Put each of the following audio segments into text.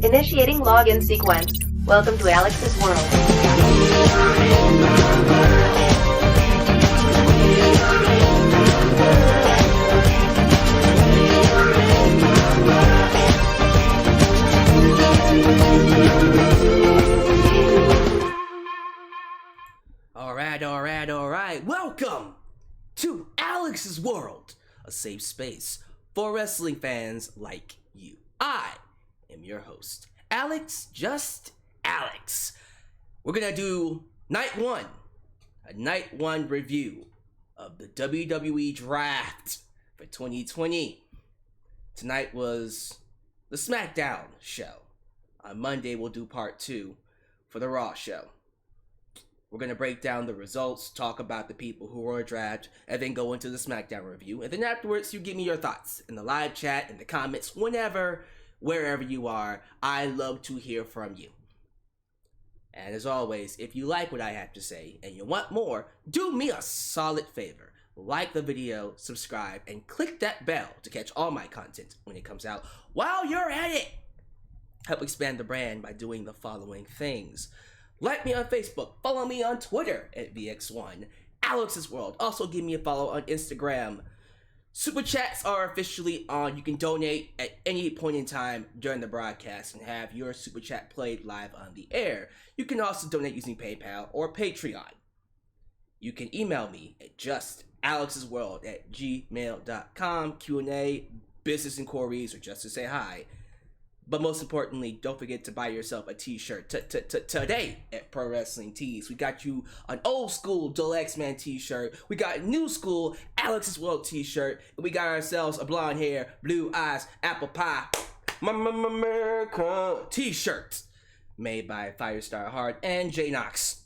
Initiating login sequence. Welcome to Alyx's world. Alright. Welcome to Alyx's world, a safe space for wrestling fans like you. I am your host, Alyx, just Alyx. We're gonna do a night one review of the WWE Draft for 2020. Tonight was the SmackDown show. On Monday, we'll do part 2 for the Raw show. We're going to break down the results, talk about the people who were drafted, and then go into the SmackDown review. And then afterwards, you give me your thoughts in the live chat, in the comments, whenever, wherever you are. I love to hear from you. And as always, if you like what I have to say and you want more, do me a solid favor. Like the video, subscribe, and click that bell to catch all my content when it comes out. While you're at it, help expand the brand by doing the following things. Like me on Facebook, follow me on Twitter at VX1, Alyx's World. Also give me a follow on Instagram. Super Chats are officially on. You can donate at any point in time during the broadcast and have your Super Chat played live on the air. You can also donate using PayPal or Patreon. You can email me at justalyxsworld@gmail.com, Q&A, business inquiries, or just to say hi. But most importantly, don't forget to buy yourself a t-shirt today at Pro Wrestling Tees. We got you an old school Dual X-Man t-shirt. We got a new school Alyx's World t-shirt. And we got ourselves a blonde hair, blue eyes, apple pie, America t-shirt made by Firestar Hart and J Knox.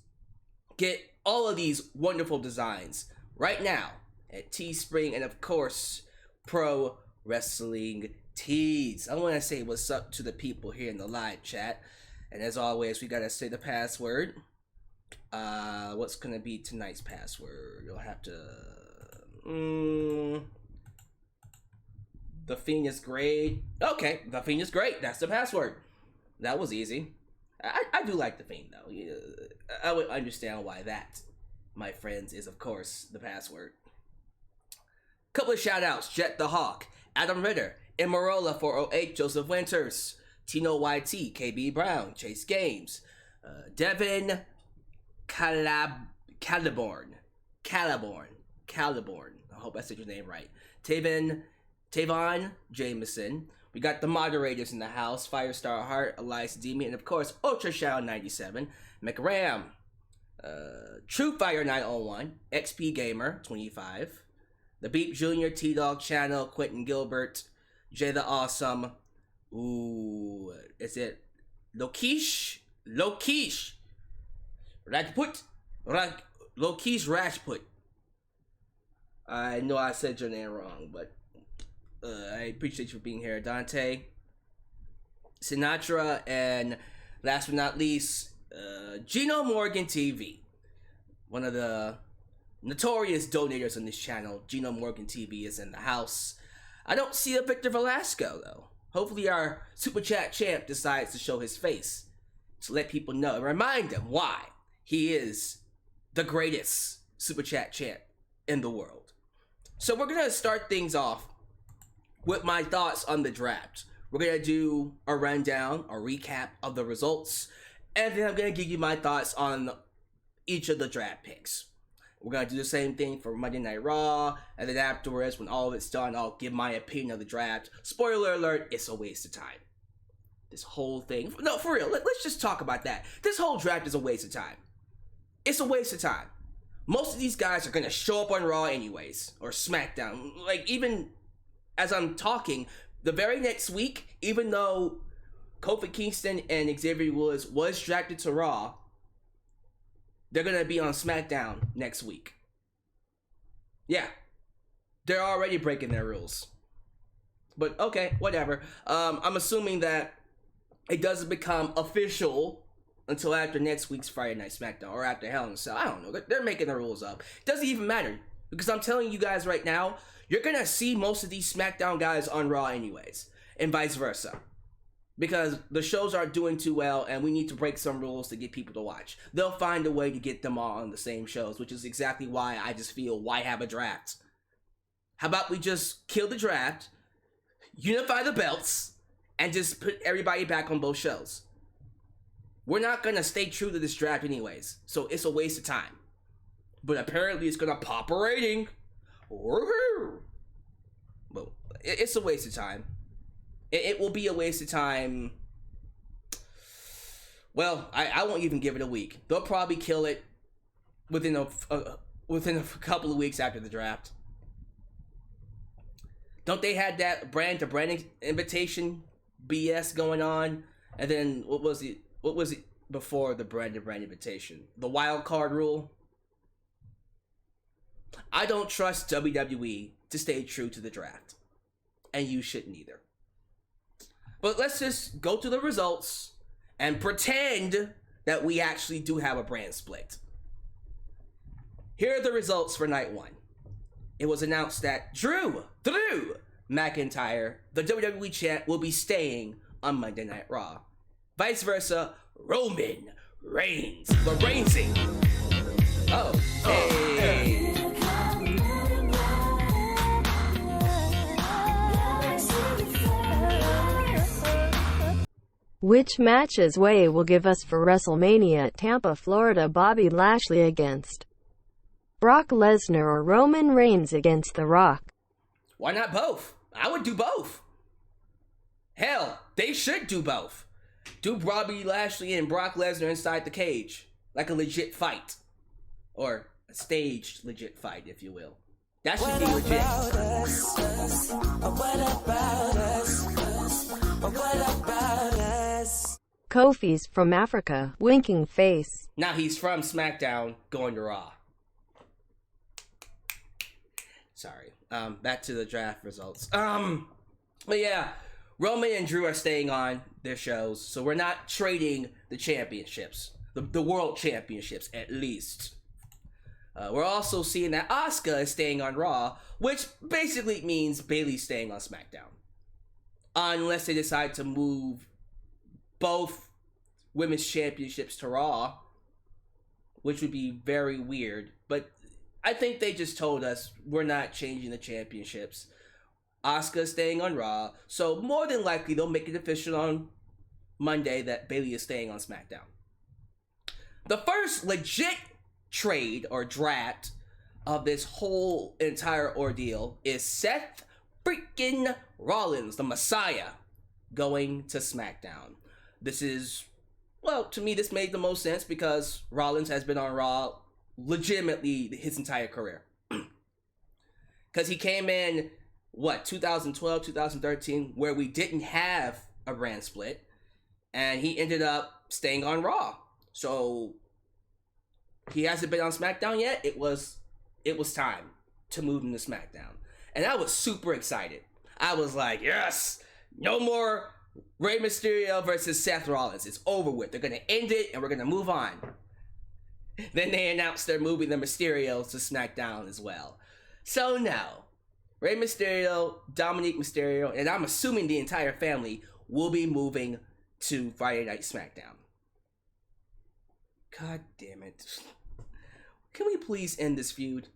Get all of these wonderful designs right now at Teespring and of course Pro Wrestling Tees. I want to say what's up to the people here in the live chat, and as always, we gotta say the password. What's gonna be tonight's password? You'll have to. The Fiend is great. Okay, the Fiend is great. That's the password. That was easy. I do like the Fiend though. I would understand why that, my friends, is of course the password. Couple of shout outs: Jet the Hawk, Adam Ritter, Emerola 408, Joseph Winters, Tino YT, KB Brown, Chase Games, Devin Caliborn. I hope I said your name right. Tavon Jameson. We got the moderators in the house: Firestar Hart, Elias Demi, and of course Ultra Shadow 97, McRam, True Fire 901, XP Gamer 25, The Beep Jr., T-Dog Channel, Quentin Gilbert, Jay the Awesome. Ooh, is it Lokesh Rajput? Lokesh Rajput. I know I said your name wrong, but I appreciate you for being here. Dante, Sinatra, and last but not least, Gino Morgan TV. One of the notorious donators on this channel. Gino Morgan TV is in the house. I don't see a Victor Velasco though. Hopefully our Super Chat champ decides to show his face to let people know and remind them why he is the greatest Super Chat champ in the world. So we're gonna start things off with my thoughts on the draft. We're gonna do a rundown, a recap of the results, and then I'm gonna give you my thoughts on each of the draft picks. We're going to do the same thing for Monday Night Raw, and then afterwards, when all of it's done, I'll give my opinion of the draft. Spoiler alert, it's a waste of time. This whole thing, no, for real, let's just talk about that. This whole draft is a waste of time. It's a waste of time. Most of these guys are going to show up on Raw anyways, or SmackDown. Like, even as I'm talking, the very next week, even though Kofi Kingston and Xavier Woods was drafted to Raw, they're going to be on SmackDown next week. Yeah. They're already breaking their rules. But okay, whatever. I'm assuming that it doesn't become official until after next week's Friday Night SmackDown or after Hell in a Cell. I don't know. They're making the rules up. Doesn't even matter. Because I'm telling you guys right now, you're going to see most of these SmackDown guys on Raw anyways. And vice versa. because the shows aren't doing too well and we need to break some rules to get people to watch. They'll find a way to get them all on the same shows, which is exactly why I just feel, why have a draft? How about we just kill the draft, unify the belts, and just put everybody back on both shows? We're not going to stay true to this draft anyways, so it's a waste of time. But apparently it's going to pop a rating. Well, it's a waste of time. It will be a waste of time. Well, I won't even give it a week. They'll probably kill it within a couple of weeks after the draft. Don't they had that brand to brand invitation BS going on? And then what was it before the brand to brand invitation? The wild card rule? I don't trust WWE to stay true to the draft. And you shouldn't either. But let's just go to the results and pretend that we actually do have a brand split. Here are the results for night one. It was announced that Drew McIntyre, the WWE champ, will be staying on Monday Night Raw. Vice versa, Roman Reigns, the Reignsing. Hey. Which matches Way will give us for WrestleMania at Tampa, Florida? Bobby Lashley against Brock Lesnar or Roman Reigns against The Rock? Why not both? I would do both. Hell, they should do both. Do Bobby Lashley and Brock Lesnar inside the cage, like a legit fight. Or a staged legit fight, if you will. That should be legit. Kofi's from Africa, winking face. Now he's from SmackDown, going to Raw. Sorry. Back to the draft results. But yeah, Roman and Drew are staying on their shows, so we're not trading the championships, the world championships at least. We're also seeing that Asuka is staying on Raw, which basically means Bayley's staying on SmackDown, unless they decide to move both women's championships to Raw, which would be very weird. But I think they just told us we're not changing the championships. Asuka's staying on Raw, so more than likely they'll make it official on Monday that Bayley is staying on SmackDown. The first legit trade or draft of this whole entire ordeal is Seth freaking Rollins, the Messiah, going to SmackDown. This is, well, to me this made the most sense because Rollins has been on Raw legitimately his entire career. Because he came in, 2012, 2013, where we didn't have a brand split, and he ended up staying on Raw. So he hasn't been on SmackDown yet. It was time to move him to SmackDown. And I was super excited. I was like, yes, no more Rey Mysterio versus Seth Rollins. It's over with. They're going to end it and we're going to move on. Then they announced they're moving the Mysterios to SmackDown as well. So now, Rey Mysterio, Dominic Mysterio, and I'm assuming the entire family will be moving to Friday Night SmackDown. God damn it. Can we please end this feud?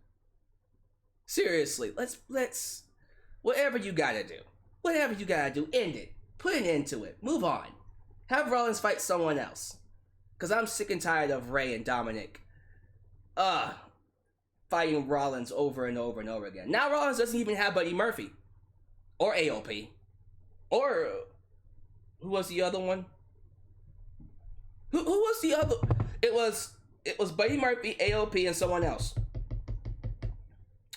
Seriously, let's whatever you gotta do. Whatever you gotta do, end it. Put an end to it. Move on. Have Rollins fight someone else. Cause I'm sick and tired of Rey and Dominic fighting Rollins over and over and over again. Now Rollins doesn't even have Buddy Murphy. Or AOP. Or who was the other one? Who was the other? It was Buddy Murphy, AOP, and someone else.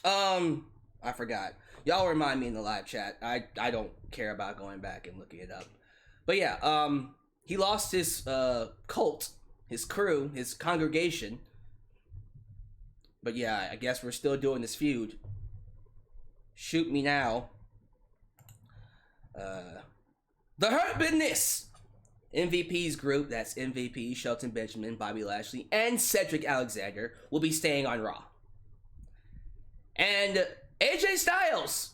I forgot. Y'all remind me in the live chat. I don't care about going back and looking it up. But yeah, he lost his cult, his crew, his congregation. But yeah, I guess we're still doing this feud. Shoot me now. The Hurt Business! MVP's group, that's MVP, Shelton Benjamin, Bobby Lashley, and Cedric Alexander, will be staying on Raw. And AJ Styles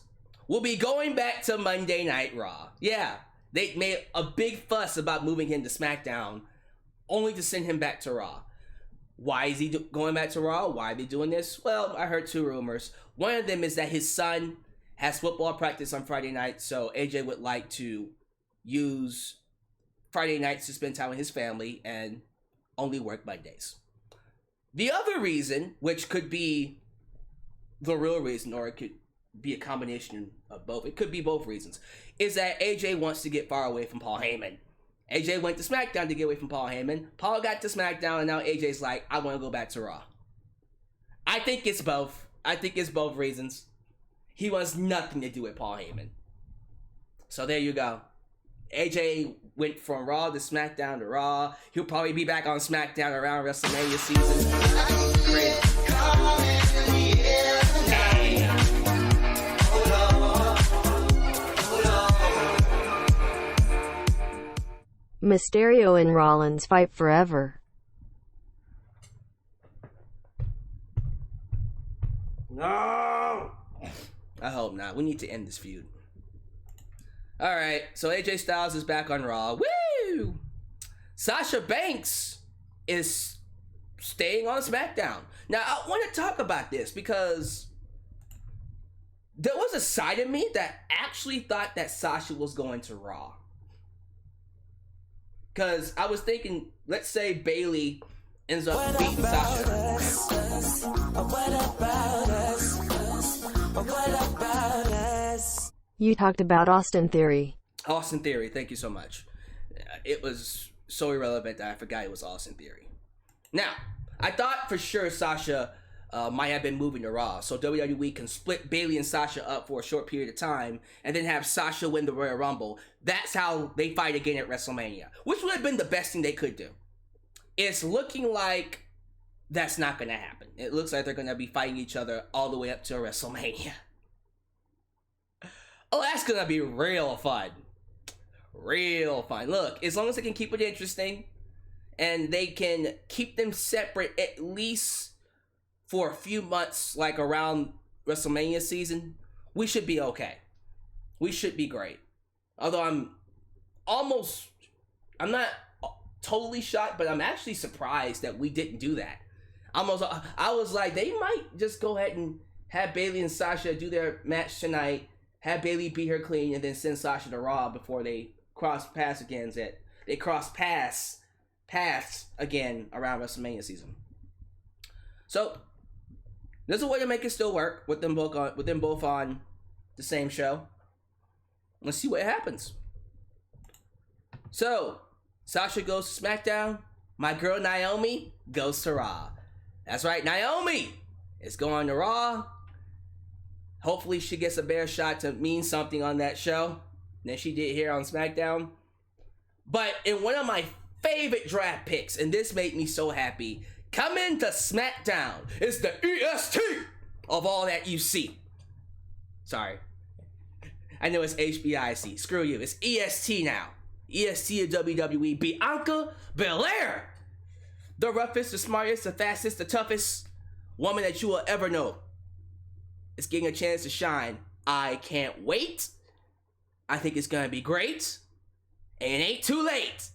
will be going back to Monday Night Raw. Yeah, They made a big fuss about moving him to SmackDown, only to send him back to Raw. Why is he going back to Raw? Why are they doing this? Well, I heard two rumors. One of them is that his son has football practice on Friday night, so AJ would like to use Friday nights to spend time with his family and only work Mondays. The other reason, which could be the real reason, or it could be a combination of both, it could be both reasons, is that AJ wants to get far away from Paul Heyman. AJ went to SmackDown to get away from Paul Heyman. Paul got to SmackDown, and now AJ's like, I want to go back to Raw. I think it's both. I think it's both reasons. He wants nothing to do with Paul Heyman. So there you go. AJ went from Raw to SmackDown to Raw. He'll probably be back on SmackDown around WrestleMania season. Crazy. Mysterio and Rollins fight forever. No! I hope not. We need to end this feud. Alright, so AJ Styles is back on Raw. Woo! Sasha Banks is staying on SmackDown. Now, I want to talk about this because there was a side of me that actually thought that Sasha was going to Raw. Because I was thinking, let's say Bayley ends up beating Sasha. You talked about Austin Theory. Austin Theory, thank you so much. It was so irrelevant that I forgot it was Austin Theory. Now, I thought for sure Sasha might have been moving to Raw, so WWE can split Bayley and Sasha up for a short period of time, and then have Sasha win the Royal Rumble. That's how they fight again at WrestleMania, which would have been the best thing they could do. It's looking like that's not going to happen. It looks like they're going to be fighting each other all the way up to WrestleMania. Oh, that's going to be real fun. Real fun. Look, as long as they can keep it interesting, and they can keep them separate at least for a few months, like around WrestleMania season, we should be okay. We should be great. Although I'm not totally shocked, but I'm actually surprised that we didn't do that. I was like, they might just go ahead and have Bayley and Sasha do their match tonight, have Bayley beat her clean, and then send Sasha to Raw before they cross paths again around WrestleMania season. So there's a way to make it still work with them both on the same show. Let's see what happens. So Sasha goes to SmackDown. My girl Naomi goes to Raw. That's right, Naomi is going to Raw. Hopefully she gets a better shot to mean something on that show than she did here on SmackDown. But in one of my favorite draft picks, and this made me so happy, coming to SmackDown is the EST of all that you see. Sorry. I know it's HBIC. Screw you. It's EST now. EST of WWE. Bianca Belair. The roughest, the smartest, the fastest, the toughest woman that you will ever know is getting a chance to shine. I can't wait. I think it's going to be great. And it ain't too late.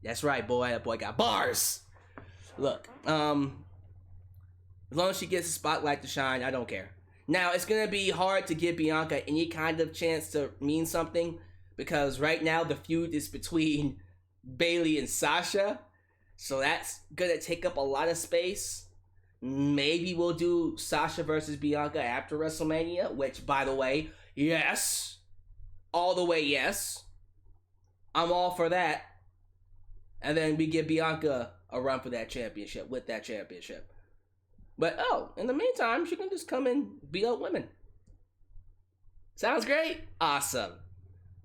That's right, boy. That boy got bars. Look, as long as she gets a spotlight to shine, I don't care. Now, it's going to be hard to give Bianca any kind of chance to mean something, because right now the feud is between Bayley and Sasha, so that's going to take up a lot of space. Maybe we'll do Sasha versus Bianca after WrestleMania, which, by the way, yes, all the way yes, I'm all for that. And then we give Bianca a run for that championship, with that championship. But, in the meantime, she can just come and beat up women. Sounds great? Awesome.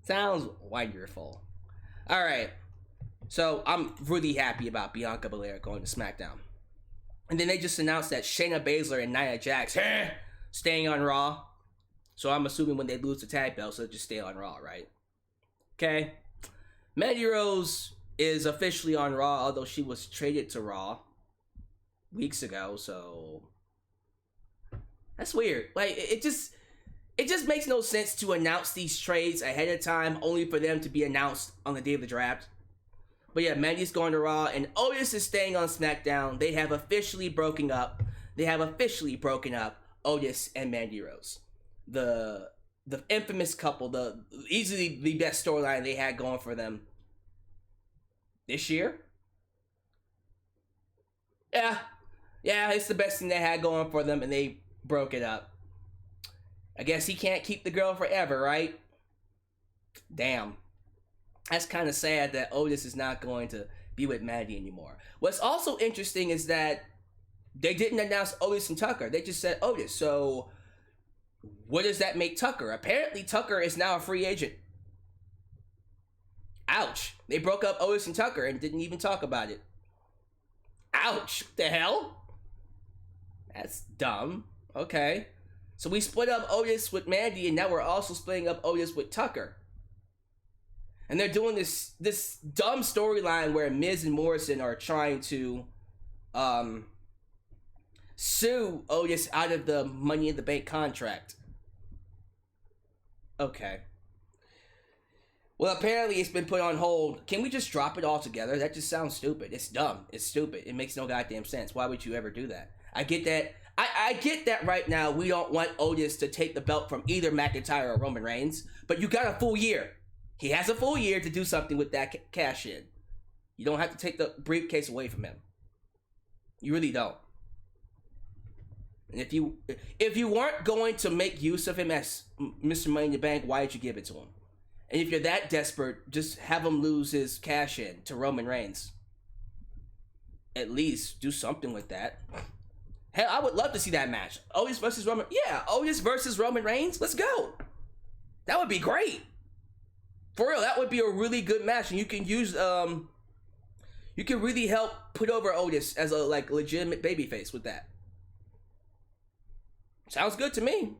Sounds wonderful. Alright. So, I'm really happy about Bianca Belair going to SmackDown. And then they just announced that Shayna Baszler and Nia Jax, staying on Raw. So, I'm assuming when they lose the tag belts, they'll just stay on Raw, right? Okay. Mandy Rose is officially on Raw, although she was traded to Raw weeks ago, so that's weird. Like, it just, it just makes no sense to announce these trades ahead of time only for them to be announced on the day of the draft. But yeah, Mandy's going to Raw and Otis is staying on SmackDown. They have officially broken up. Otis and Mandy Rose. The infamous couple, the easily the best storyline they had going for them this year. Yeah, it's the best thing they had going for them, and they broke it up. I guess he can't keep the girl forever, right? Damn. That's kind of sad that Otis is not going to be with Mandy anymore. What's also interesting is that they didn't announce Otis and Tucker. They just said Otis. So what does that make Tucker? Apparently Tucker is now a free agent. Ouch. They broke up Otis and Tucker and didn't even talk about it. Ouch. The hell? That's dumb. Okay. So we split up Otis with Mandy, and now we're also splitting up Otis with Tucker. And they're doing this dumb storyline where Miz and Morrison are trying to sue Otis out of the Money in the Bank contract. Okay. Well, apparently it's been put on hold. Can we just drop it all together? That just sounds stupid. It's dumb. It's stupid. It makes no goddamn sense. Why would you ever do that? I get that. I get that right now we don't want Otis to take the belt from either McIntyre or Roman Reigns, but you got a full year. He has a full year to do something with that cash in. You don't have to take the briefcase away from him. You really don't. And if you weren't going to make use of him as Mr. Money in the Bank, why did you give it to him? And if you're that desperate, just have him lose his cash in to Roman Reigns. At least do something with that. Hell, I would love to see that match. Otis versus Roman. Yeah, Otis versus Roman Reigns. Let's go. That would be great. For real, that would be a really good match, and you can use you can really help put over Otis as a legitimate babyface with that. Sounds good to me.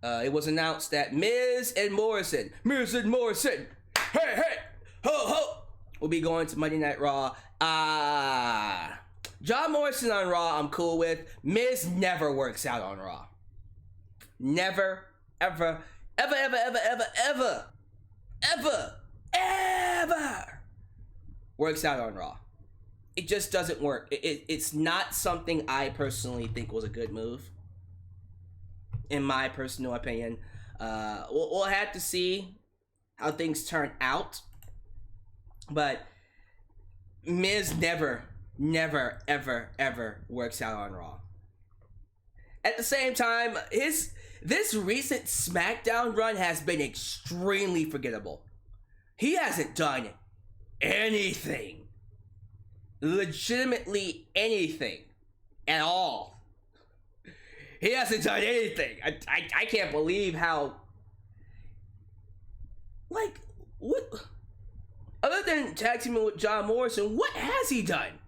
It was announced that Miz and Morrison, hey, ho, ho, will be going to Monday Night Raw. John Morrison on Raw, I'm cool with. Miz never works out on Raw. Never, ever works out on Raw. It just doesn't work. It's not something I personally think was a good move. In my personal opinion. We'll have to see how things turn out. But Miz never, ever works out on Raw. At the same time, this recent SmackDown run has been extremely forgettable. He hasn't done anything. Legitimately anything. At all. He hasn't done anything. I can't believe how... what... Other than tag teaming with John Morrison, what has he done?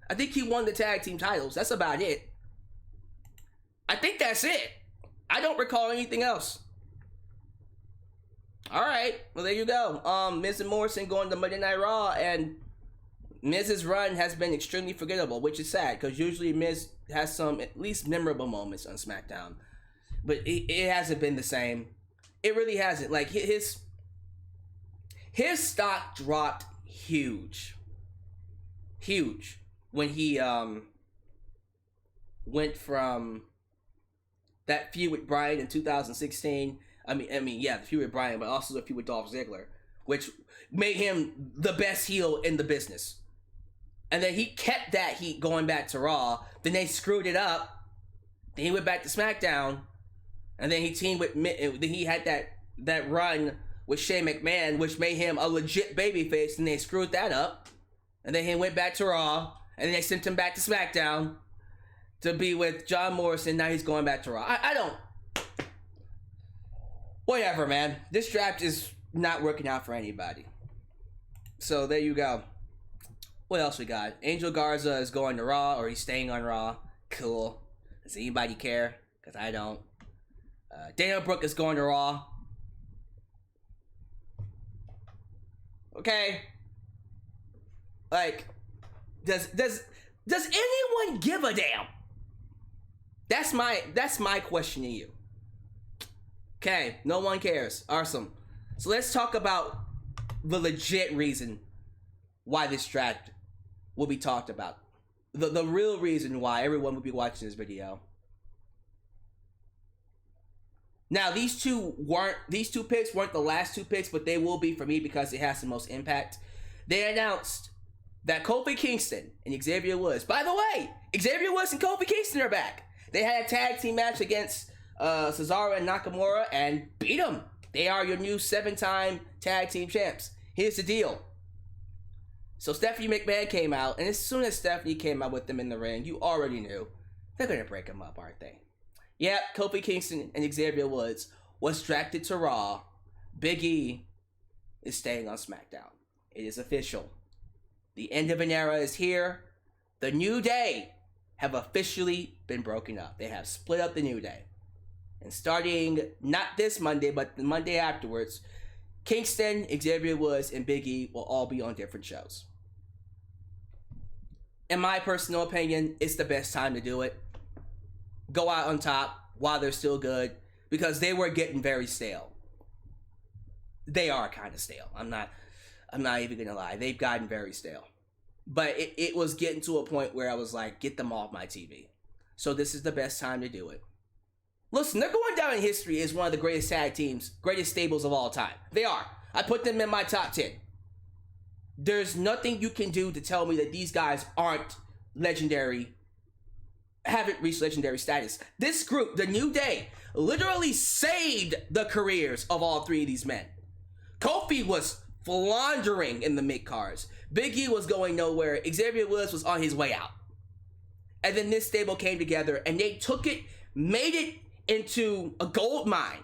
I think he won the tag team titles. That's about it. I think that's it. I don't recall anything else. Alright, well there you go. Miz and Morrison going to Monday Night Raw, and Miz's run has been extremely forgettable, which is sad, because usually Miz has some at least memorable moments on SmackDown. But it hasn't been the same. It really hasn't. Like, his stock dropped huge when he went from that feud with Bryan in 2016. I mean, yeah, the feud with Bryan, but also the feud with Dolph Ziggler, which made him the best heel in the business. And then he kept that heat going back to Raw. Then they screwed it up. Then he went back to SmackDown, and then he teamed with. Then he had that run with Shane McMahon, which made him a legit babyface, and they screwed that up. And then he went back to Raw, and then they sent him back to SmackDown to be with John Morrison. Now he's going back to Raw. I don't... Whatever, man. This draft is not working out for anybody. So there you go. What else we got? Angel Garza is going to Raw, or he's staying on Raw. Cool. Does anybody care? Because I don't. Dana Brooke is going to Raw. Okay. Like, does anyone give a damn? That's my question to you. Okay, no one cares. Awesome. So let's talk about the legit reason why this draft will be talked about. The real reason why everyone will be watching this video. Now, these two picks weren't the last two picks, but they will be for me because it has the most impact. They announced that Kofi Kingston and Xavier Woods. By the way, Xavier Woods and Kofi Kingston are back. They had a tag team match against Cesaro and Nakamura and beat them. They are your new 7-time tag team champs. Here's the deal. So Stephanie McMahon came out, and as soon as Stephanie came out with them in the ring, you already knew they're gonna break them up, aren't they? Yep, Kofi Kingston and Xavier Woods was drafted to Raw. Big E is staying on SmackDown. It is official. The end of an era is here. The New Day have officially been broken up. They have split up the New Day. And starting not this Monday, but the Monday afterwards, Kingston, Xavier Woods, and Big E will all be on different shows. In my personal opinion, it's the best time to do it. Go out on top while they're still good, because they were getting very stale. They are kind of stale. I'm not even gonna lie. They've gotten very stale. But it was getting to a point where I was like, get them off my TV. So this is the best time to do it. Listen, they're going down in history as one of the greatest tag teams, greatest stables of all time. They are. I put them in my top 10. There's nothing you can do to tell me that these guys aren't legendary, haven't reached legendary status. This group, the New Day, literally saved the careers of all three of these men. Kofi was floundering in the mid-cards. Big E was going nowhere. Xavier Woods was on his way out. And then this stable came together and they took it, made it into a gold mine.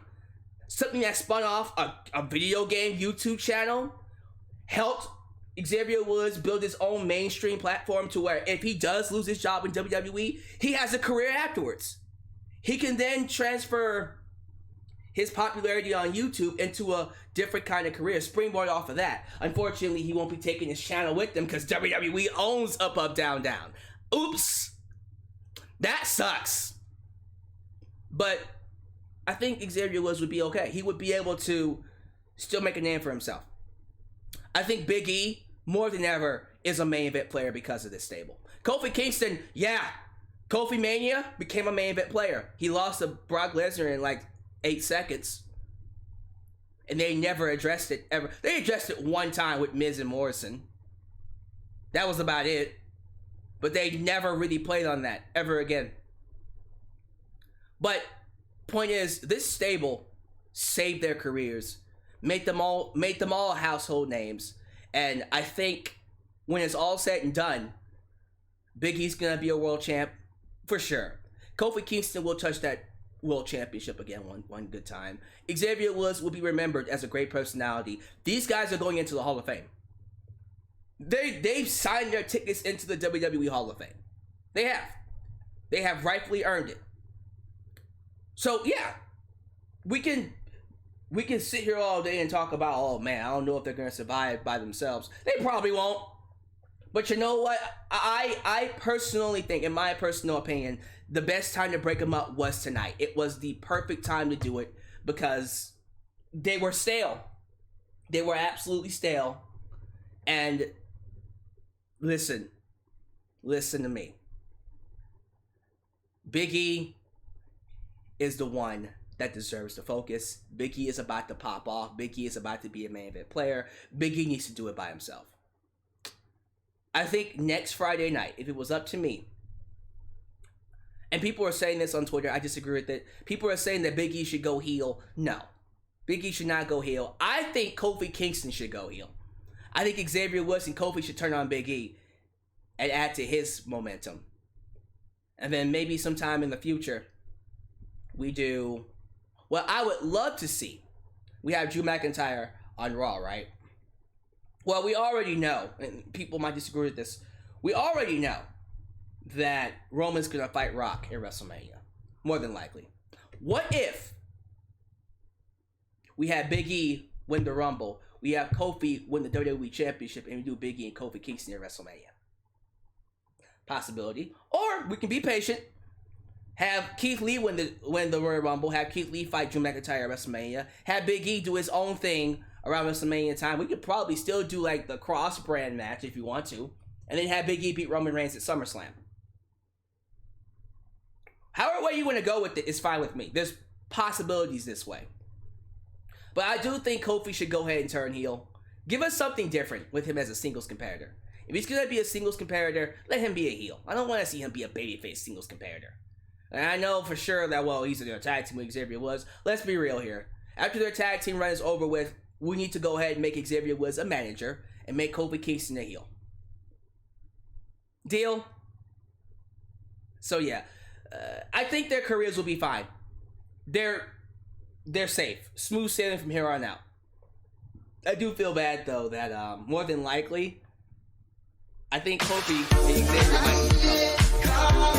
Something that spun off a video game YouTube channel. Helped Xavier Woods build his own mainstream platform to where if he does lose his job in WWE, he has a career afterwards. He can then transfer his popularity on YouTube into a different kind of career, springboard off of that. Unfortunately, he won't be taking his channel with them because WWE owns Up, Up, Down, Down. Oops. That sucks. But I think Xavier Woods would be okay. He would be able to still make a name for himself. I think Big E, more than ever, is a main event player because of this stable. Kofi Kingston, yeah. Kofi Mania became a main event player. He lost to Brock Lesnar in like 8 seconds. And they never addressed it ever. They addressed it one time with Miz and Morrison. That was about it. But they never really played on that ever again. But point is, this stable saved their careers, made them all household names, and I think when it's all said and done, Big E's gonna be a world champ for sure. Kofi Kingston will touch that world championship again one good time. Xavier Woods will be remembered as a great personality. These guys are going into the Hall of Fame. They've signed their tickets into the WWE Hall of Fame. They have rightfully earned it. So yeah, we can sit here all day and talk about, oh man, I don't know if they're gonna survive by themselves. They probably won't. But you know what? I personally think, in my personal opinion, the best time to break them up was tonight. It was the perfect time to do it because they were stale. They were absolutely stale. And listen to me. Big E is the one that deserves the focus. Big E is about to pop off. Big E is about to be a main event player. Big E needs to do it by himself. I think next Friday night, if it was up to me, and people are saying this on Twitter, I disagree with it. People are saying that Big E should go heel. No. Big E should not go heel. I think Kofi Kingston should go heel. I think Xavier Woods and Kofi should turn on Big E and add to his momentum. And then maybe sometime in the future, we do... Well, I would love to see. We have Drew McIntyre on Raw, right? Well, we already know, and people might disagree with this, we already know that Roman's going to fight Rock in WrestleMania. More than likely. What if we had Big E win the Rumble, we have Kofi win the WWE Championship, and we do Big E and Kofi Kingston at WrestleMania? Possibility. Or we can be patient, Have Keith Lee win the Royal Rumble. Have Keith Lee fight Drew McIntyre at WrestleMania. Have Big E do his own thing around WrestleMania time. We could probably still do like the cross brand match if you want to, and then have Big E beat Roman Reigns at SummerSlam. However way you want to go with it is fine with me. There's possibilities this way. But I do think Kofi should go ahead and turn heel. Give us something different with him as a singles competitor. If he's going to be a singles competitor, let him be a heel. I don't want to see him be a babyface singles competitor. And I know for sure that, well, he's in a tag team with Xavier Woods. Let's be real here. After their tag team run is over with, we need to go ahead and make Xavier Woods a manager and make Kofi Kingston a heel. Deal? So yeah, I think their careers will be fine. They're safe. Smooth sailing from here on out. I do feel bad though that more than likely, I think Kofi and Xavier might be trouble.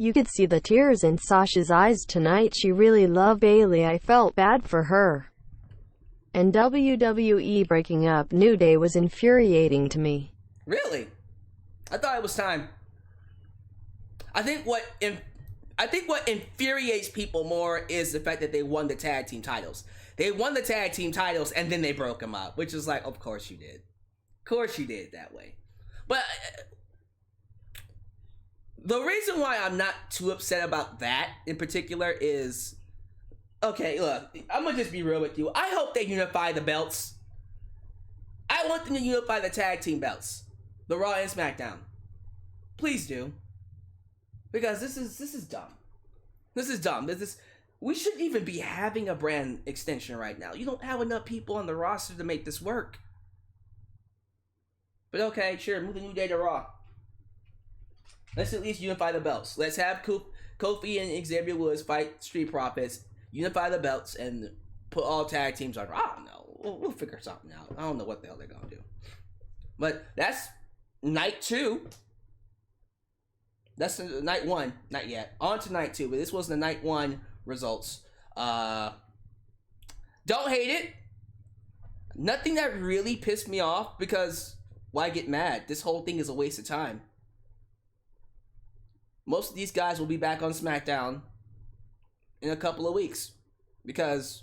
You could see the tears in Sasha's eyes tonight. She really loved Bayley. I felt bad for her. And WWE breaking up New Day was infuriating to me. Really? I thought it was time. I think what infuriates people more is the fact that they won the tag team titles. They won the tag team titles and then they broke them up, which is like, of course you did. Of course you did it that way. But the reason why I'm not too upset about that in particular is, okay, look, I'm gonna just be real with you. I hope they unify the belts. I want them to unify the tag team belts, the Raw and SmackDown. Please do, because this is dumb. This is dumb. We shouldn't even be having a brand extension right now. You don't have enough people on the roster to make this work. But okay, sure, move the New Day to Raw. Let's at least unify the belts. Let's have Kofi and Xavier Woods fight Street Profits, unify the belts, and put all tag teams on. I don't know. We'll figure something out. I don't know what the hell they're going to do. But that's night 2. That's night 1. Not yet. On to night 2. But this was the night 1 results. Don't hate it. Nothing that really pissed me off, because why get mad? This whole thing is a waste of time. Most of these guys will be back on SmackDown in a couple of weeks because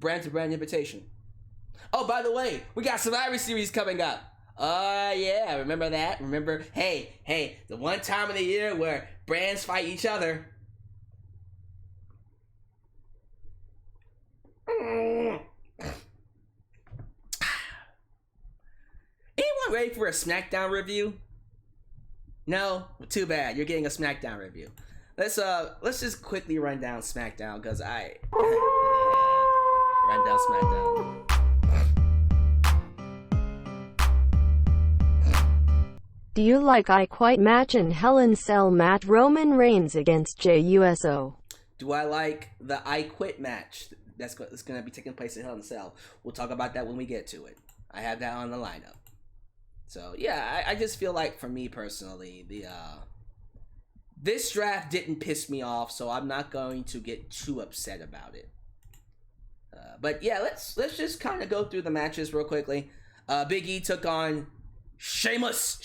brand to brand invitation. Oh, by the way, we got Survivor Series coming up. Yeah, remember that? Remember, hey, the one time of the year where brands fight each other. Anyone ready for a SmackDown review? No? Well, too bad. You're getting a SmackDown review. Let's just quickly run down SmackDown, because run down SmackDown. Do you like I Quit match and Hell in Cell match? Roman Reigns against JUSO. Do I like the I Quit match that's going to be taking place in Hell in Cell? We'll talk about that when we get to it. I have that on the lineup. So yeah, I just feel like, for me personally, this draft didn't piss me off, so I'm not going to get too upset about it. But yeah, let's just kind of go through the matches real quickly. Big E took on Sheamus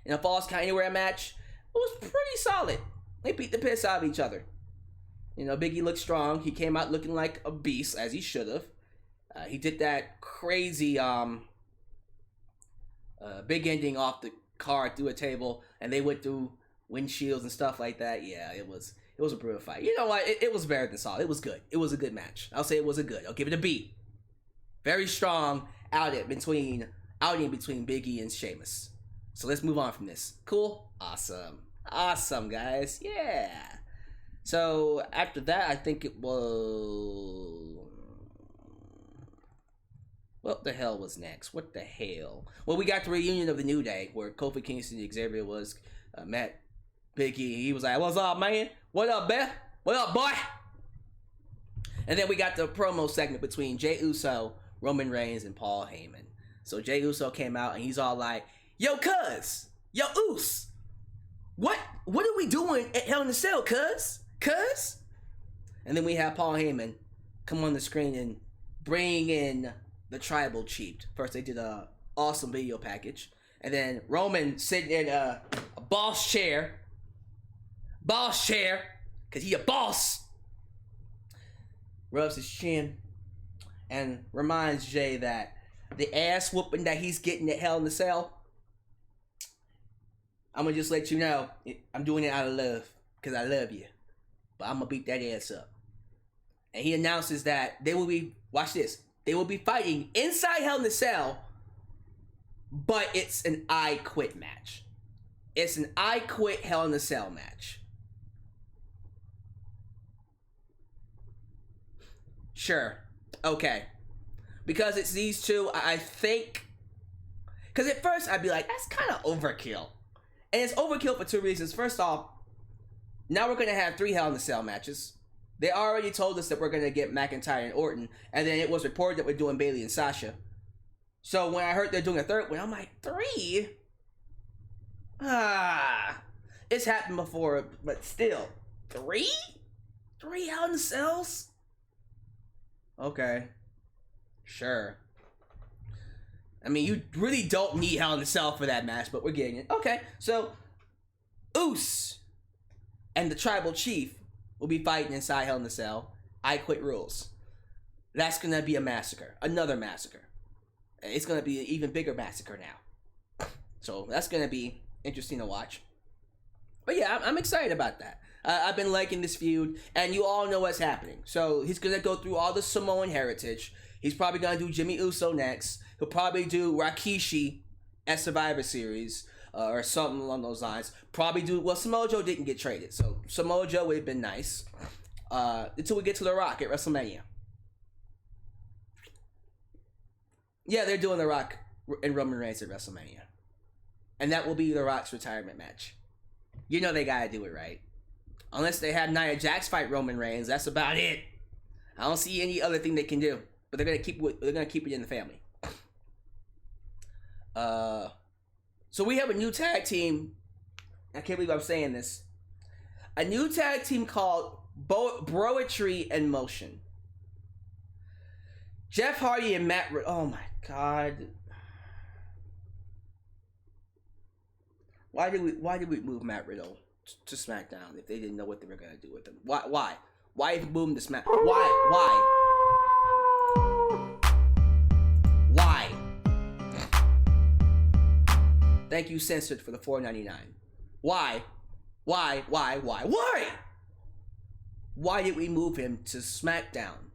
in a Falls Count Anywhere match. It was pretty solid. They beat the piss out of each other. You know, Big E looked strong. He came out looking like a beast, as he should have. He did that crazy big ending off the car through a table, and they went through windshields and stuff like that. Yeah, it was a brutal fight. You know what? It was better than solid. It was good. It was a good match. I'll say it was a good. I'll give it a B. Very strong outing between Big E and Sheamus. So let's move on from this. Cool? Awesome, guys. Yeah. So after that, I think it was... What the hell was next? What the hell? Well, we got the reunion of the New Day, where Kofi Kingston and Xavier was met Big E. He was like, "What's up, man? What up, Beth? What up, boy?" And then we got the promo segment between Jey Uso, Roman Reigns, and Paul Heyman. So Jey Uso came out and he's all like, "Yo, cuz, yo, Us, what are we doing at Hell in a Cell, cuz? And then we have Paul Heyman come on the screen and bring in the tribal chief. First, they did a awesome video package, and then Roman sitting in a boss chair, cause he a boss. Rubs his chin and reminds Jay that the ass whooping that he's getting at Hell in the Cell, I'm gonna just let you know, I'm doing it out of love, cause I love you, but I'm gonna beat that ass up. And he announces that they will be, watch this, they will be fighting inside Hell in the Cell, but it's an I Quit match. It's an I Quit Hell in the Cell match. Sure. Okay. Because it's these two, I think... Because at first I'd be like, that's kind of overkill. And it's overkill for two reasons. First off, now we're going to have 3 Hell in the Cell matches. They already told us that we're going to get McIntyre and Orton. And then it was reported that we're doing Bayley and Sasha. So when I heard they're doing a 3rd one, I'm like, 3? It's happened before, but still. 3? 3 Hell in the Cells? Okay. Sure. I mean, you really don't need Hell in the Cell for that match, but we're getting it. Okay, so Uce and the tribal chief will be fighting inside Hell in the Cell. I Quit rules. That's gonna be a massacre. Another massacre. It's gonna be an even bigger massacre now. So that's gonna be interesting to watch. But yeah, I'm excited about that. I've been liking this feud, and you all know what's happening. So he's gonna go through all the Samoan heritage. He's probably gonna do Jimmy Uso next. He'll probably do Rikishi at Survivor Series, or something along those lines. Probably do, well, Samoa Joe didn't get traded, so Samoa Joe would have been nice. Until we get to The Rock at WrestleMania. Yeah, they're doing The Rock and Roman Reigns at WrestleMania. And that will be The Rock's retirement match. You know they gotta do it right. Unless they have Nia Jax fight Roman Reigns, that's about it. I don't see any other thing they can do. But they're gonna keep it in the family. So we have a new tag team. I can't believe I'm saying this. A new tag team called Broetry in Motion. Jeff Hardy and Matt Riddle. Oh my god. Why did we move Matt Riddle to SmackDown if they didn't know what they were gonna do with him? Why even move him to Smack? Why? Thank you, Censored, for the $4.99. Why? Why did we move him to SmackDown?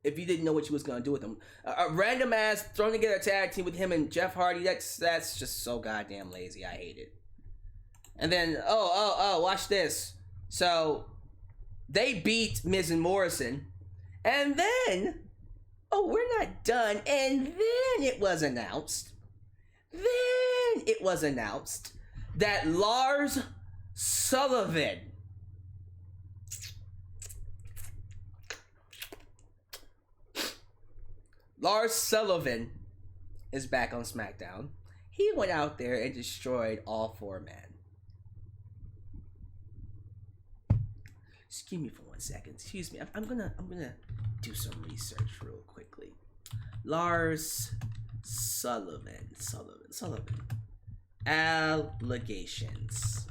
If you didn't know what you was gonna do with him, a random ass thrown together tag team with him and Jeff Hardy. That's just so goddamn lazy. I hate it. And then watch this. So they beat Miz and Morrison, and then we're not done. And then it was announced. That Lars Sullivan is back on SmackDown. He went out there and destroyed all 4 men. Excuse me for 1 second. Excuse me. I'm gonna do some research real quickly. Lars Sullivan. Allegations.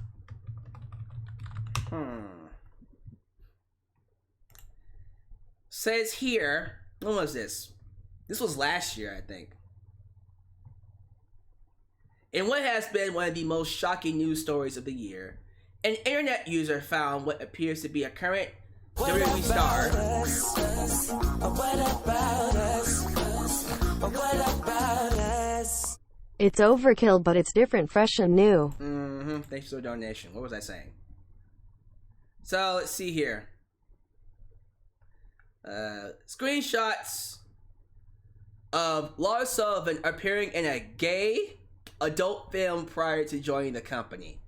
Says here, when was this? This was last year, I think. In what has been one of the most shocking news stories of the year, an internet user found what appears to be a current WWE star. It's overkill, but it's different, fresh, and new. Thanks for the donation. What was I saying? So, let's see here. Screenshots of Lars Sullivan appearing in a gay adult film prior to joining the company.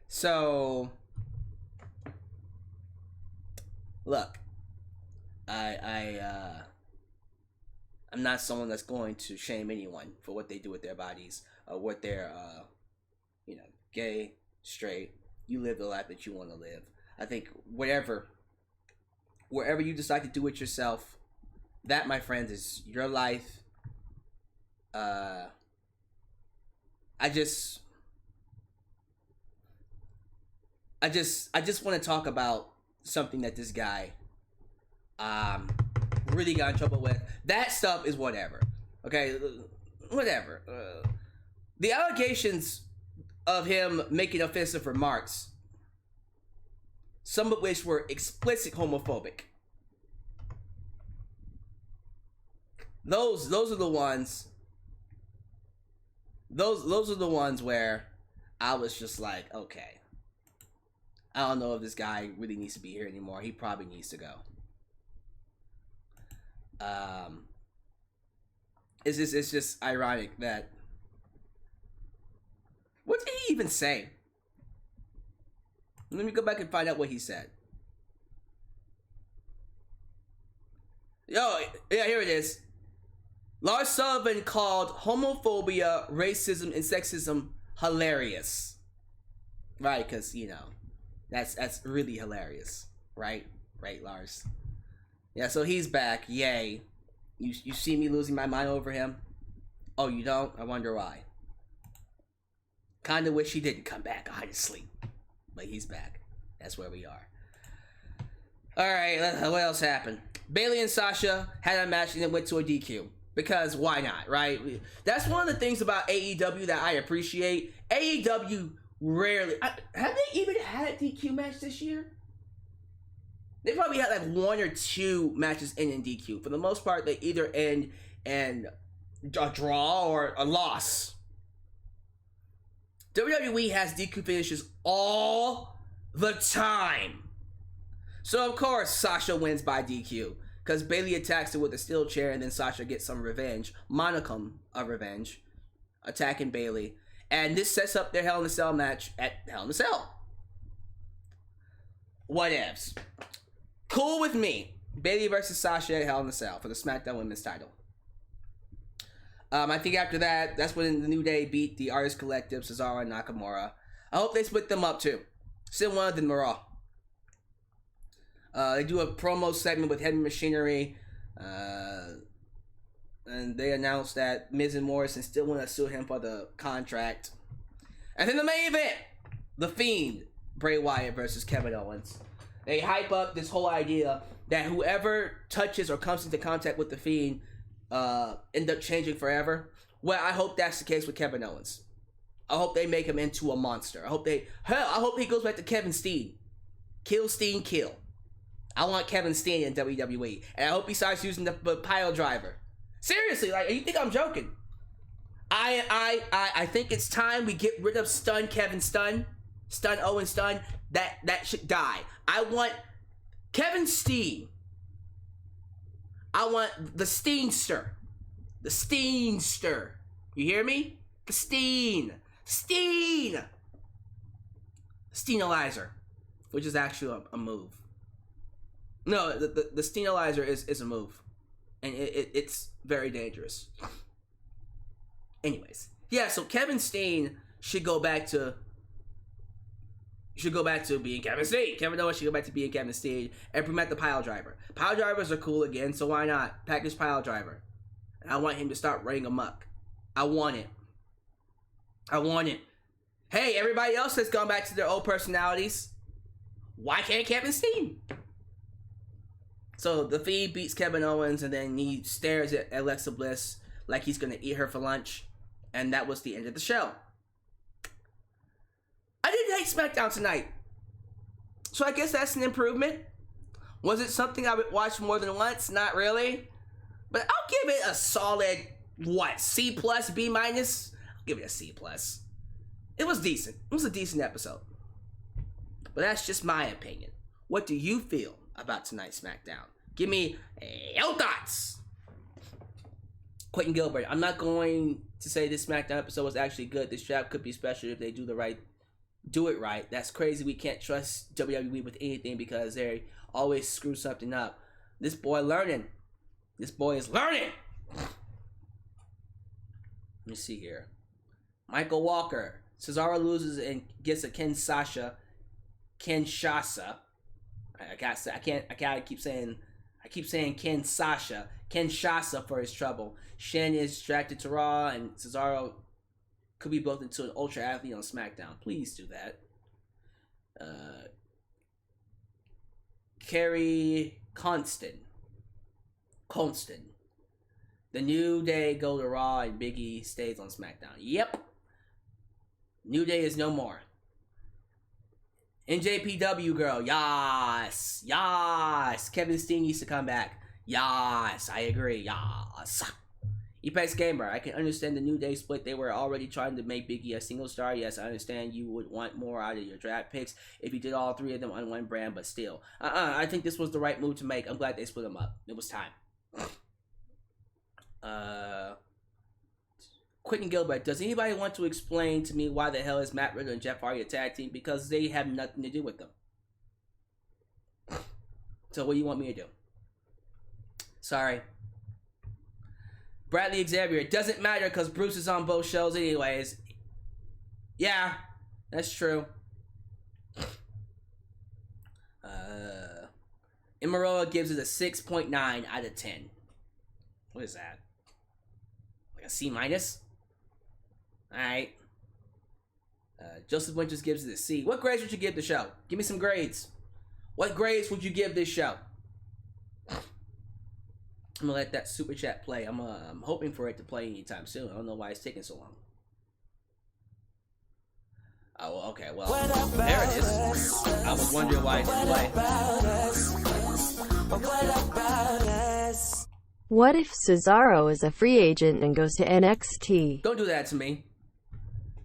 So, look, I'm not someone that's going to shame anyone for what they do with their bodies, or what they're, gay, straight. You live the life that you want to live. I think wherever you decide to do it yourself, that, my friends, is your life. I just want to talk about something that this guy really got in trouble with. That stuff is whatever. Okay, whatever. The allegations of him making offensive remarks, some of which were explicit homophobic. Those are the ones. Those are the ones where I was just like, okay, I don't know if this guy really needs to be here anymore. He probably needs to go. It's just ironic that. What did he even say? Let me go back and find out what he said. Yo, yeah, here it is. Lars Sullivan called homophobia, racism, and sexism hilarious. Right, because, you know, that's really hilarious. Right, Lars? Yeah, so he's back. Yay. You see me losing my mind over him? Oh, you don't? I wonder why. Kinda wish he didn't come back, honestly. But he's back. That's where we are. Alright, what else happened? Bayley and Sasha had a match and it went to a DQ. Because why not, right? That's one of the things about AEW that I appreciate. AEW rarely... have they even had a DQ match this year? They probably had like 1 or 2 matches end in DQ. For the most part, they either end in a draw or a loss. WWE has DQ finishes all the time. So of course Sasha wins by DQ because Bayley attacks her with a steel chair and then Sasha gets some revenge, monicum of revenge, attacking Bayley. And this sets up their Hell in a Cell match at Hell in a Cell. Whatevs. Cool with me. Bayley versus Sasha at Hell in a Cell for the SmackDown Women's title. I think after that, that's when the New Day beat the Artist Collective, Cesaro and Nakamura. I hope they split them up too. Send one of them to Raw. They do a promo segment with Heavy Machinery. And they announced that Miz and Morrison still want to sue him for the contract. And then the main event. The Fiend. Bray Wyatt versus Kevin Owens. They hype up this whole idea that whoever touches or comes into contact with the Fiend end up changing forever. Well, I hope that's the case with Kevin Owens. I hope they make him into a monster. I hope he goes back to Kevin Steen. Kill Steen, kill. I want Kevin Steen in WWE. And I hope he starts using the pile driver. Seriously, like, you think I'm joking? I think it's time we get rid of Stun Kevin Stun. Stun Owen Stun. That should die. I want Kevin Steen. I want the Steenster. The Steenster. You hear me? The Steen. Steen! Steenalizer. Which is actually a move. No, the Steenalizer is a move. And it's very dangerous. Anyways. Yeah, so Kevin Steen should go back to being Kevin Steen. Kevin Owens should go back to being Kevin Steen and promote the pile driver. Pile drivers are cool again, so why not? Package pile driver. And I want him to start running amok. I want it. Hey, everybody else has gone back to their old personalities. Why can't Kevin Steen? So the Fiend beats Kevin Owens and then he stares at Alexa Bliss like he's gonna eat her for lunch. And that was the end of the show. I didn't hate SmackDown tonight. So I guess that's an improvement. Was it something I would watch more than once? Not really. But I'll give it a solid, C+, B-? I'll give it a C+. It was decent. It was a decent episode. But that's just my opinion. What do you feel about tonight's SmackDown? Give me your thoughts. Quentin Gilbert. I'm not going to say this SmackDown episode was actually good. This draft could be special if they do it right. That's crazy. We can't trust WWE with anything because they always screw something up. This boy learning. This boy is learning. Let me see here. Michael Walker. Cesaro loses and gets a Kinshasa. I gotta keep saying Ken Shasa for his trouble. Shen is distracted to Raw, and Cesaro could be built into an ultra athlete on SmackDown. Please do that. Kerry Constant. The New Day go to Raw and Big E stays on SmackDown. Yep. New Day is no more. NJPW girl. Yas. Kevin Steen needs to come back. Yas. I agree. Yas. Apex Gamer. I can understand the New Day split. They were already trying to make Big E a single star. Yes, I understand you would want more out of your draft picks if you did all three of them on one brand, but still. I think this was the right move to make. I'm glad they split them up. It was time. Quentin Gilbert, does anybody want to explain to me why the hell is Matt Riddle and Jeff Hardy a tag team? Because they have nothing to do with them. So what do you want me to do? Sorry. Bradley Xavier, it doesn't matter because Bruce is on both shows anyways. Yeah, that's true. Imaroa gives it a 6.9 out of 10. What is that? Like a C minus? Alright. Joseph Winters gives it a C. What grades would you give the show? Give me some grades. What grades would you give this show? I'm gonna let that super chat play. I'm hoping for it to play anytime soon. I don't know why it's taking so long. Oh, okay, well, there it is. I was wondering why it didn't play. What if Cesaro is a free agent and goes to NXT? Don't do that to me.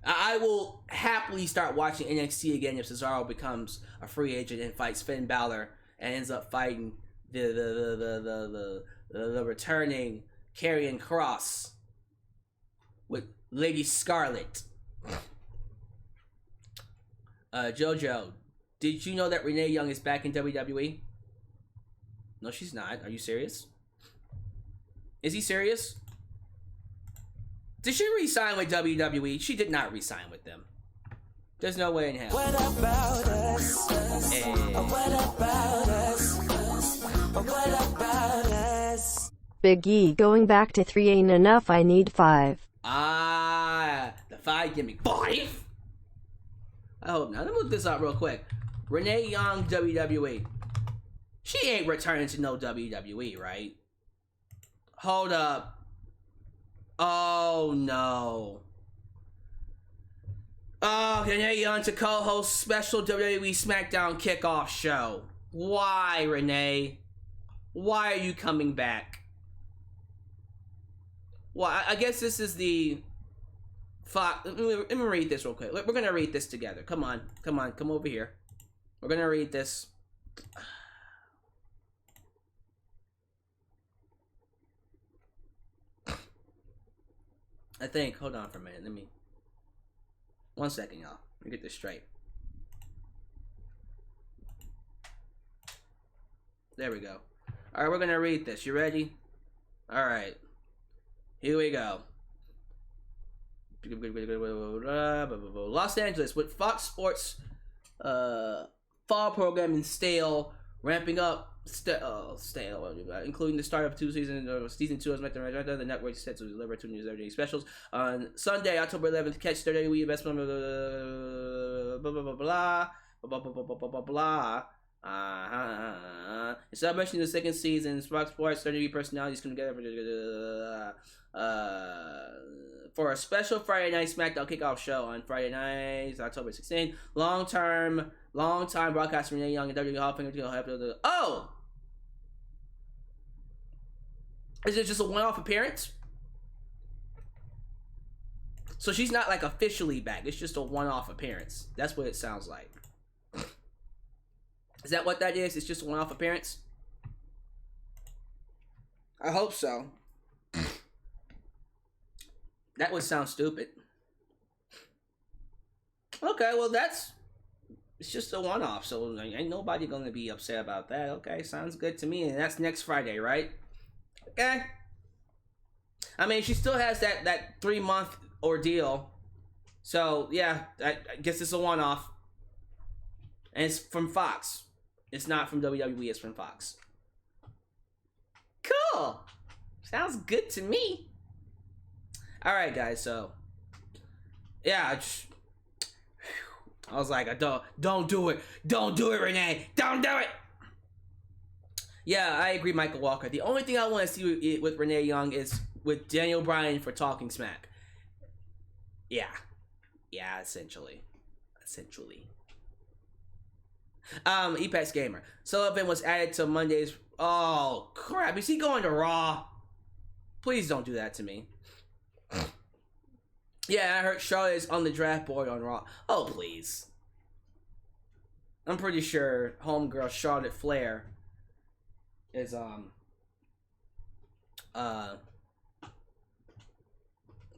I will happily start watching NXT again if Cesaro becomes a free agent and fights Finn Balor and ends up fighting the returning Karrion Kross with Lady Scarlet. Jojo, did you know that Renee Young is back in WWE? No, she's not. Are you serious? Is he serious? Did she re-sign with WWE? She did not re-sign with them. There's no way in hell. What about us? Hey. What about us? What about us? Big E, going back to 3 ain't enough, I need 5. The 5, give me 5? I hope not. Let me look this up real quick. Renee Young, WWE. She ain't returning to no WWE, right? Hold up. Oh, no. Oh, Renee Young to co-host special WWE Smackdown kickoff show. Why, Renee? Why are you coming back? Well, I guess this is the... Let me read this real quick. We're gonna read this together. Come on. Come over here. We're gonna read this. I think. Hold on for a minute. Let me. 1 second, y'all. Let me get this straight. There we go. All right, we're gonna read this. You ready? All right. Here we go. Los Angeles with Fox Sports fall programming stale, ramping up stale, including the start of season 2 of SmackDown. The network is set to deliver 2 new WWE specials on Sunday, October 11th. Catch WWE investment in celebration of the second season, Fox Sports WWE personalities come together for a special Friday night SmackDown kickoff show on Friday night, October 16th. Long-time broadcaster Renee Young and WWE Hall of Fame. Oh! Is it just a one-off appearance? So she's not like officially back. It's just a one-off appearance. That's what it sounds like. Is that what that is? It's just a one-off appearance? I hope so. That would sound stupid. Okay, well it's just a one-off, so ain't nobody gonna be upset about that. Okay, sounds good to me, and that's next Friday, right? Okay. I mean, she still has that 3-month ordeal, so yeah, I guess it's a one-off, and it's from Fox. It's not from WWE, it's from Fox. Cool. Sounds good to me. Alright, guys, so yeah, I was like, don't do it. Don't do it, Renee. Don't do it. Yeah, I agree, Michael Walker. The only thing I want to see with Renee Young is with Daniel Bryan for talking smack. Yeah, essentially. Apex Gamer. Sullivan was added to Monday's. Oh crap! Is he going to Raw? Please don't do that to me. Yeah, I heard Charlotte is on the draft board on Raw. Oh please. I'm pretty sure homegirl Charlotte Flair is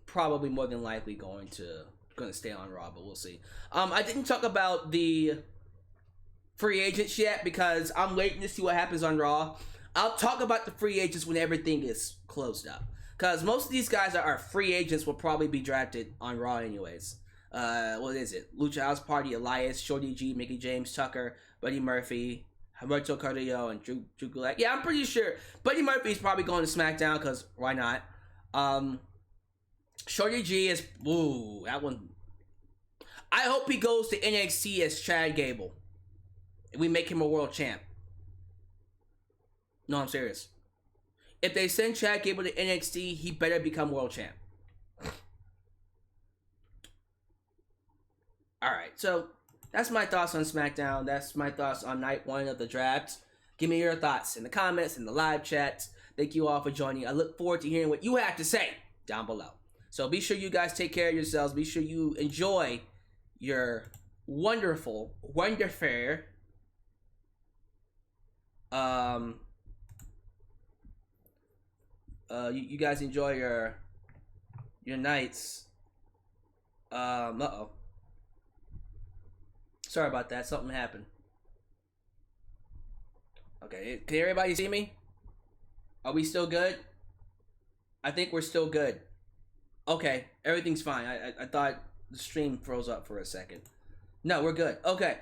probably more than likely going to stay on Raw, but we'll see. I didn't talk about the free agents yet because I'm waiting to see what happens on Raw. I'll talk about the free agents when everything is closed up, because most of these guys that are free agents will probably be drafted on Raw anyways. What is it? Lucha House Party, Elias, Shorty G, Mickey James, Tucker, Buddy Murphy, Humberto Carrillo, and Drew Gulak. Yeah, I'm pretty sure Buddy Murphy's probably going to SmackDown because why not? Shorty G is that one. I hope he goes to NXT as Chad Gable. We make him a world champ. No, I'm serious. If they send Chad Gable to NXT, he better become world champ. Alright, so that's my thoughts on SmackDown. That's my thoughts on night 1 of the draft. Give me your thoughts in the comments, in the live chats. Thank you all for joining. I look forward to hearing what you have to say down below. So be sure you guys take care of yourselves. Be sure you enjoy your wonderful you guys enjoy your nights. Sorry about that. Something happened. Okay, can everybody see me? Are we still good? I think we're still good. Okay, everything's fine. I thought the stream froze up for a second. No, we're good. Okay.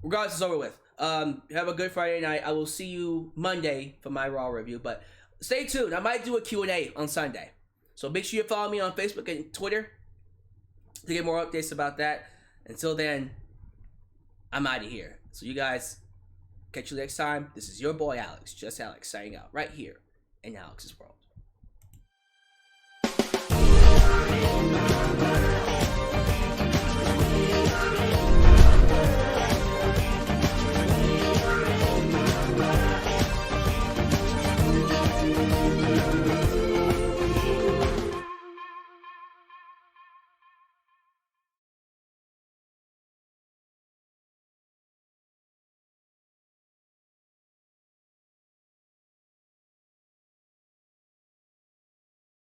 Regardless, it's over with. Have a good Friday night. I will see you Monday for my Raw review, but stay tuned. I might do a Q&A on Sunday. So make sure you follow me on Facebook and Twitter to get more updates about that. Until then, I'm out of here. So you guys, catch you next time. This is your boy Alex, just Alex, signing out right here in Alex's World.